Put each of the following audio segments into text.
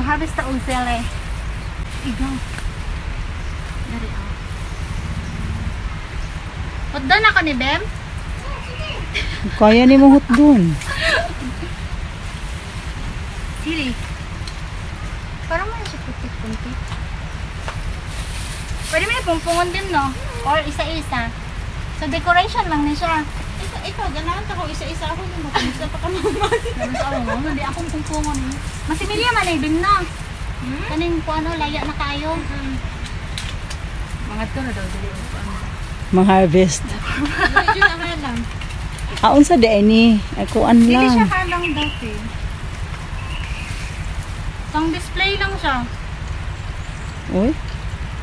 harvest ta og sele. Igaw. Dari ah. Hotdon ako ni Bem. Kaya ni mo hotdon. Sili. Parang may siya putik-putik. Pwede may pungpungon din, no? Or isa-isa. So, decoration lang ni siya. Ikaw, ganahan ka ko isa-isa ako ni mo. Kamusta pa ka naman? Tapos ako, hindi akong pungpungon. Masimilya man eh, din na. Kaning po ano, laya na kayo. Mga to na daw, dili ko ano. Mang-harvest. Medyo nakalang. Aon sa di ni? Akuan Dili siya lang. halang dati. Pang display lang siya. Uy.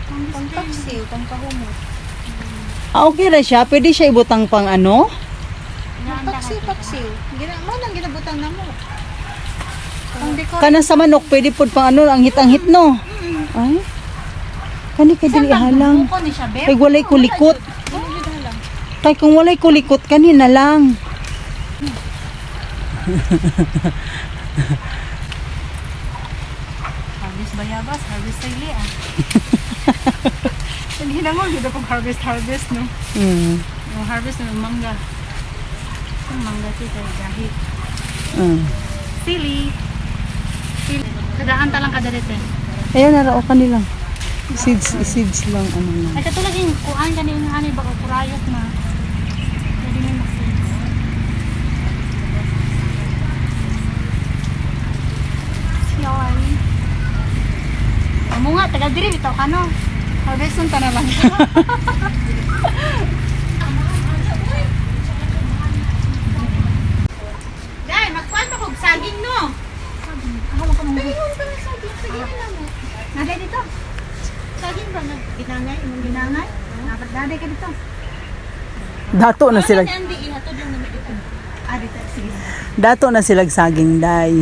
Pang display. Pangtaksiw, pangkahumot. Okay ra siya. Pwede siya ibutang pang ano? Paksiw. Mo nang ginabutang na mo. Pang decor. Kana sa manok, pwede po pang ano, ang hit no? Ay. Kani kay dili halang. Buko ni siya, Bem. Kay walay kulikot. Ano yun halang? Kay kung walay kulikot, kanina lang. Harvest bayabas, harvest sili ah. Hindi na mo, hindi pag harvest, no? Mm. Yung harvest ng mangga. Yung mangga siya dahil. Sili. Sili. Kadaan talang kadarite. Ayan, narao kanila. Seeds lang, ano lang. Ay katulad yung kuhaan kanina ani ba o kurayot na. Pwede may mag-seeds. Siyan. Amo nga, tagal diri bitaw ka no. Harveston ta na lang. Dai, magkuhan pa kog saging no. Ako mo ka mong Tingin ka ng saging. Sige na mo. naday dito. Saging ba na ginangay? Ginangay. Dapat naday ka dito. Dato na sila. Andi, ihatod lang naman ito. Ah, dito. Sige. Dato na sila saging day.